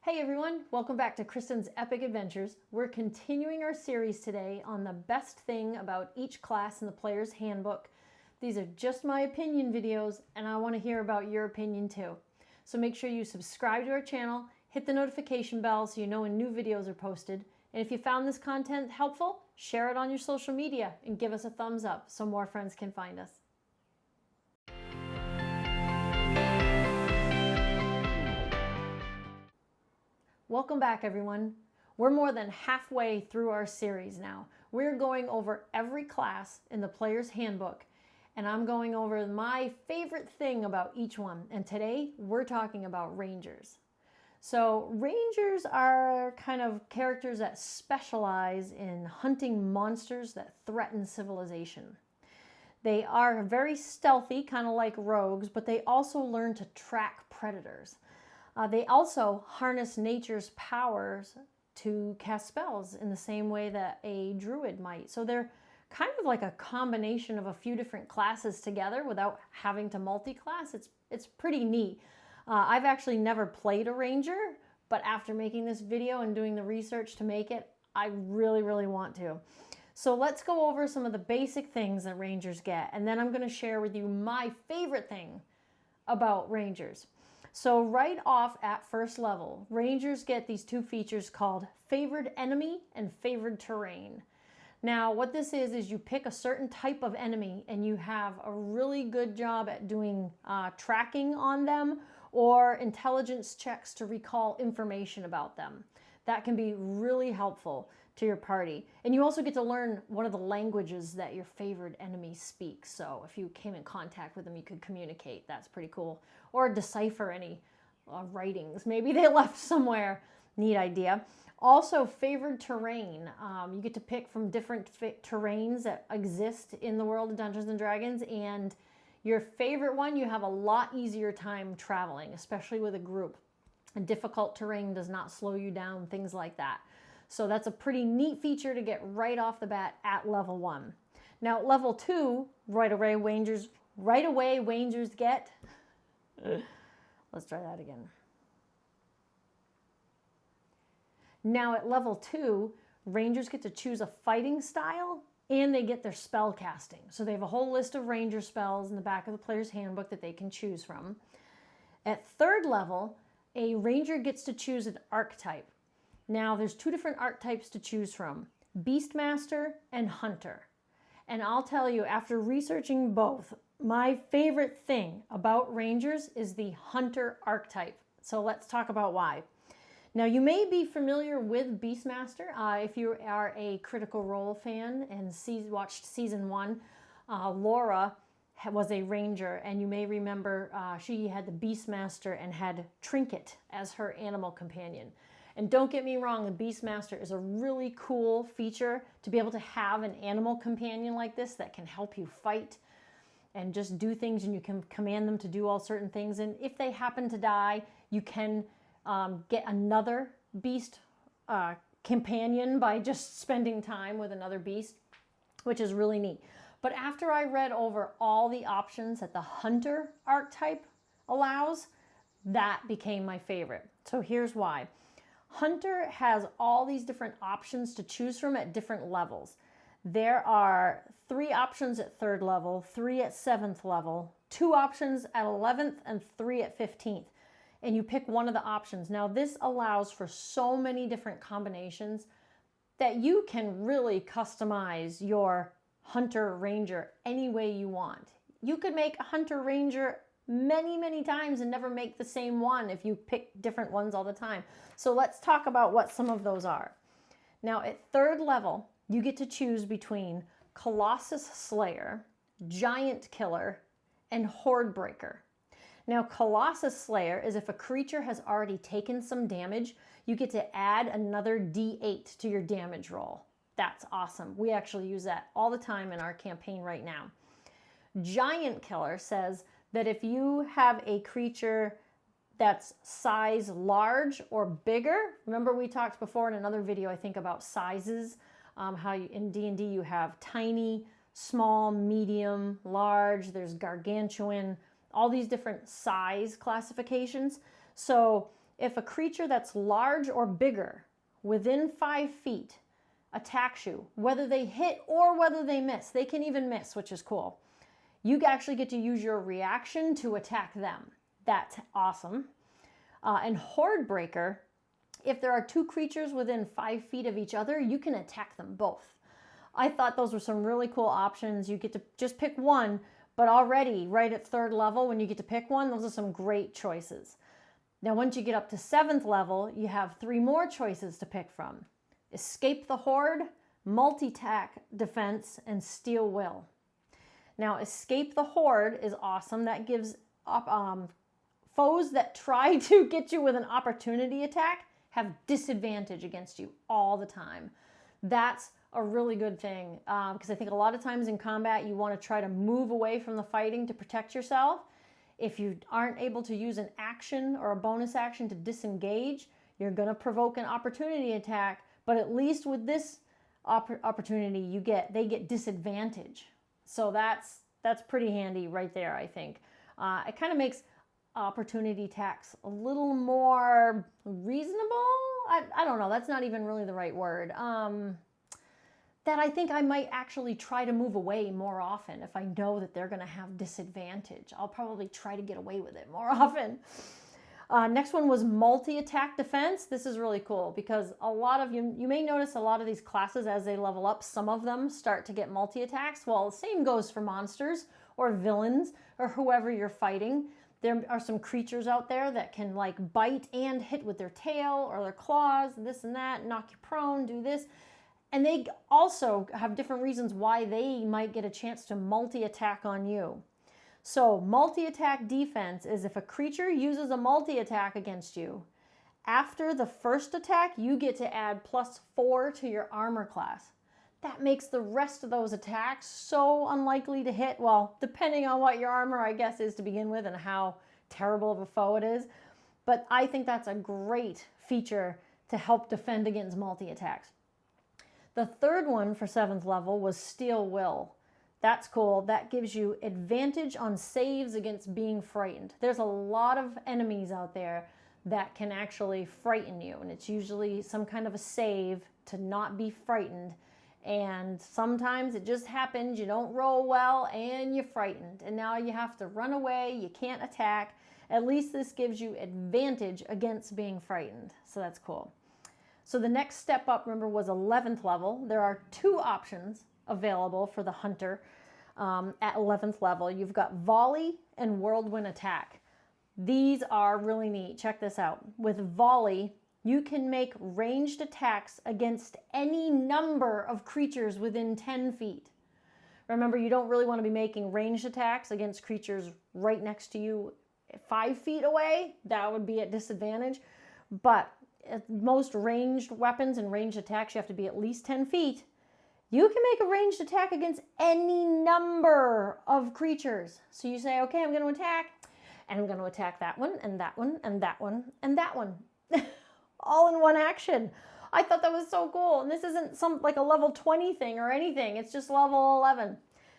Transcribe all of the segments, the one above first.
Hey everyone, welcome back to Kristen's Epic Adventures. We're continuing our series today on the best thing about each class in the player's handbook. These are just my opinion videos and I want to hear about your opinion too. So make sure you subscribe to our channel, hit the notification bell so you know when new videos are posted. And if you found this content helpful, share it on your social media and give us a thumbs up so more friends can find us. Welcome back, everyone. We're more than halfway through our series now. We're going over every class in the player's handbook, and I'm going over my favorite thing about each one. And today, we're talking about rangers. So rangers are kind of characters that specialize in hunting monsters that threaten civilization. They are very stealthy, kind of like rogues, but they also learn to track predators. They also harness nature's powers to cast spells in the same way that a druid might. So they're kind of like a combination of a few different classes together without having to multi-class. It's pretty neat. I've actually never played a ranger, but after making this video and doing the research to make it, I really want to. So let's go over some of the basic things that rangers get, and then I'm going to share with you my favorite thing about rangers. So right off at first level, rangers get these two features called favored enemy and favored terrain. Now what this is you pick a certain type of enemy and you have a really good job at doing tracking on them or intelligence checks to recall information about them. That can be really helpful to your party. And you also get to learn one of the languages that your favored enemy speaks. So if you came in contact with them, you could communicate. That's pretty cool. Or decipher any writings. Maybe they left somewhere. Neat idea. Also, favored terrain. You get to pick from different terrains that exist in the world of Dungeons and Dragons. And your favorite one, you have a lot easier time traveling, especially with a group. A difficult terrain does not slow you down, things like that. So that's a pretty neat feature to get right off the bat at level 1. Now at level 2, right away rangers get, let's try that again. Now at level 2, rangers get to choose a fighting style and they get their spell casting. So they have a whole list of ranger spells in the back of the player's handbook that they can choose from. At 3rd level, a ranger gets to choose an archetype. Now, there's 2 different archetypes to choose from, Beastmaster and Hunter. And I'll tell you, after researching both, my favorite thing about Rangers is the Hunter archetype. So let's talk about why. Now, you may be familiar with Beastmaster if you are a Critical Role fan and watched Season 1. Laura was a ranger, and you may remember she had the Beastmaster and had Trinket as her animal companion. And don't get me wrong, the Beastmaster is a really cool feature to be able to have an animal companion like this that can help you fight and just do things, and you can command them to do all certain things. And if they happen to die, you can get another beast companion by just spending time with another beast, which is really neat. But after I read over all the options that the Hunter archetype allows, that became my favorite. So here's why. Hunter has all these different options to choose from at different levels. There are 3 options at 3rd level, 3 at 7th level, 2 options at 11th, and 3 at 15th. And you pick one of the options. Now this allows for so many different combinations that you can really customize your Hunter Ranger any way you want. You could make a Hunter Ranger many times and never make the same one if you pick different ones all the time. So let's talk about what some of those are. Now at 3rd level, you get to choose between Colossus Slayer, Giant Killer, and Horde Breaker. Now Colossus Slayer is if a creature has already taken some damage, you get to add another D8 to your damage roll. That's awesome. We actually use that all the time in our campaign right now. Giant Killer says that if you have a creature that's size large or bigger, remember we talked before in another video, I think, about sizes, how in D&D you have tiny, small, medium, large, there's gargantuan, all these different size classifications. So if a creature that's large or bigger within 5 feet attacks you, whether they hit or whether they miss, they can even miss, which is cool. You actually get to use your reaction to attack them. That's awesome. And Horde Breaker, if there are 2 creatures within 5 feet of each other, you can attack them both. I thought those were some really cool options. You get to just pick one, but already right at 3rd level, when you get to pick one, those are some great choices. Now, once you get up to 7th level, you have 3 more choices to pick from. Escape the Horde, Multi-Tack Defense, and Steel Will. Now, Escape the Horde is awesome. That gives foes that try to get you with an opportunity attack have disadvantage against you all the time. That's a really good thing because I think a lot of times in combat you want to try to move away from the fighting to protect yourself. If you aren't able to use an action or a bonus action to disengage, you're going to provoke an opportunity attack, but at least with this opportunity they get disadvantage. So that's pretty handy right there, I think. It kind of makes opportunity attacks a little more reasonable. I don't know, that's not even really the right word. That I think I might actually try to move away more often if I know that they're going to have disadvantage. I'll probably try to get away with it more often. Next one was multi-attack defense. This is really cool because a lot of you may notice a lot of these classes as they level up, some of them start to get multi-attacks. Well, the same goes for monsters or villains or whoever you're fighting. There are some creatures out there that can like bite and hit with their tail or their claws, this and that, knock you prone, do this. And they also have different reasons why they might get a chance to multi-attack on you. So multi-attack defense is if a creature uses a multi-attack against you, after the first attack, you get to add +4 to your armor class. That makes the rest of those attacks so unlikely to hit. Well, depending on what your armor, I guess, is to begin with and how terrible of a foe it is. But I think that's a great feature to help defend against multi-attacks. The 3rd one for 7th level was Steel Will. That's cool. That gives you advantage on saves against being frightened. There's a lot of enemies out there that can actually frighten you, and it's usually some kind of a save to not be frightened. And sometimes it just happens, you don't roll well and you're frightened, and now you have to run away, you can't attack. At least this gives you advantage against being frightened, so that's cool. So the next step up, remember, was 11th level. There are 2 options available for the hunter at 11th level. You've got Volley and Whirlwind Attack. These are really neat. Check this out. With Volley, you can make ranged attacks against any number of creatures within 10 feet. Remember, you don't really want to be making ranged attacks against creatures right next to you 5 feet away. That would be at disadvantage. But most ranged weapons and ranged attacks, you have to be at least 10 feet. You can make a ranged attack against any number of creatures. So you say, okay, I'm going to attack, and I'm going to attack that one, and that one, and that one, and that one. All in one action. I thought that was so cool. And this isn't some like a level 20 thing or anything. It's just level 11.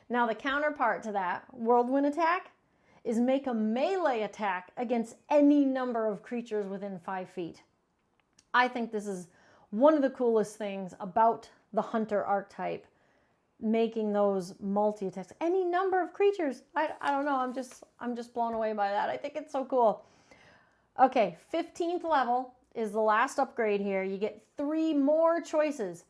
Now the counterpart to that, Whirlwind Attack, is make a melee attack against any number of creatures within 5 feet. I think this is one of the coolest things about the hunter archetype, making those multi-attacks. Any number of creatures. I don't know. I'm just blown away by that. I think it's so cool. Okay, 15th level is the last upgrade here. You get 3 more choices.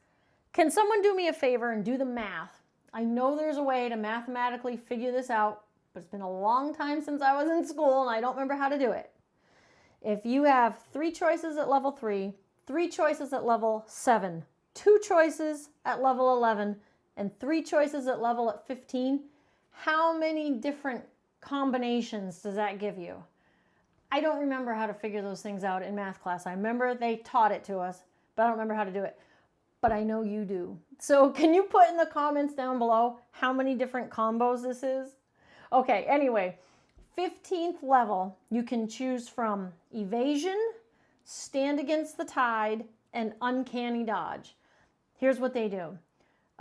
Can someone do me a favor and do the math? I know there's a way to mathematically figure this out, but it's been a long time since I was in school and I don't remember how to do it. If you have 3 choices at level 3, 3 choices at level 7, 2 choices at level 11, and 3 choices at level 15, how many different combinations does that give you? I don't remember how to figure those things out in math class. I remember they taught it to us, but I don't remember how to do it. But I know you do. So can you put in the comments down below how many different combos this is? Okay, anyway, 15th level, you can choose from Evasion, Stand Against the Tide, and Uncanny Dodge. Here's what they do.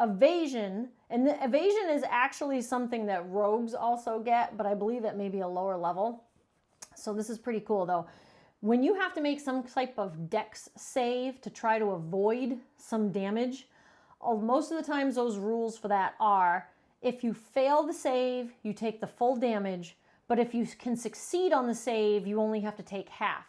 Evasion, and the evasion is actually something that rogues also get, but I believe it may be a lower level. So this is pretty cool though. When you have to make some type of dex save to try to avoid some damage, most of the times those rules for that are, if you fail the save, you take the full damage, but if you can succeed on the save, you only have to take half.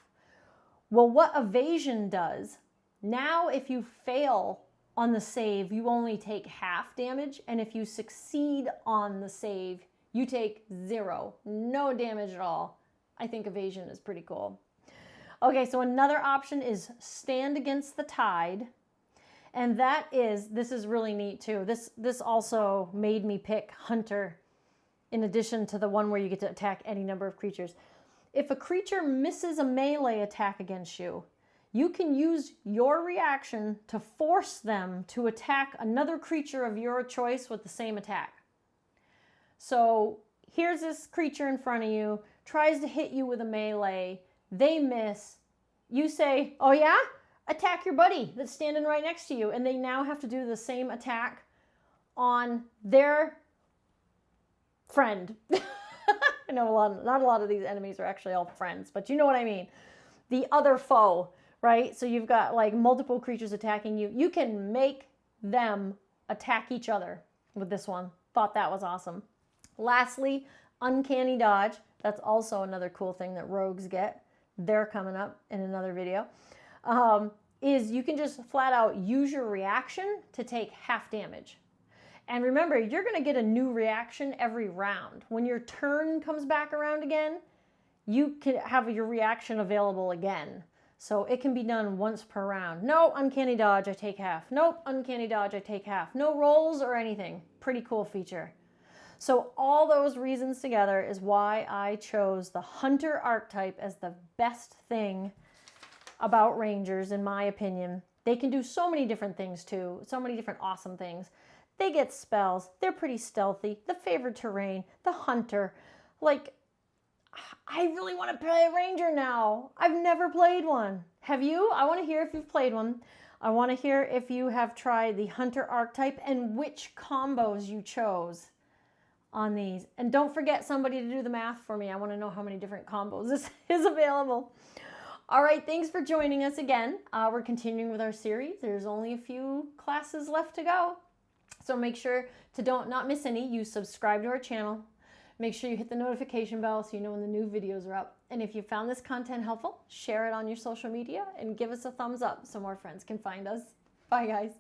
Well, what evasion does, now if you fail on the save, you only take half damage, and if you succeed on the save, you take 0, no damage at all. I think evasion is pretty cool. Okay, so another option is stand against the tide. And that is, this is really neat too. This also made me pick Hunter in addition to the one where you get to attack any number of creatures. If a creature misses a melee attack against you, you can use your reaction to force them to attack another creature of your choice with the same attack. So here's this creature in front of you, tries to hit you with a melee, they miss, you say, oh yeah? Attack your buddy that's standing right next to you, and they now have to do the same attack on their friend. I know not a lot of these enemies are actually all friends, but you know what I mean. The other foe, right? So you've got like multiple creatures attacking you. You can make them attack each other with this one. Thought that was awesome. Lastly, uncanny dodge. That's also another cool thing that rogues get. They're coming up in another video. Is you can just flat out use your reaction to take half damage. And remember, you're going to get a new reaction every round. When your turn comes back around again, you can have your reaction available again. So it can be done once per round. No uncanny dodge, I take half. Nope, uncanny dodge, I take half. No rolls or anything. Pretty cool feature. So all those reasons together is why I chose the Hunter archetype as the best thing about Rangers, in my opinion. They can do so many different things too, so many different awesome things. They get spells, they're pretty stealthy, the favored terrain, the Hunter. Like, I really want to play a Ranger now. I've never played one. Have you? I want to hear if you've played one. I want to hear if you have tried the Hunter archetype and which combos you chose on these. And don't forget somebody to do the math for me. I want to know how many different combos this is available. All right, thanks for joining us again. We're continuing with our series. There's only a few classes left to go. So make sure to not miss any. You subscribe to our channel. Make sure you hit the notification bell so you know when the new videos are up. And if you found this content helpful, share it on your social media and give us a thumbs up so more friends can find us. Bye, guys.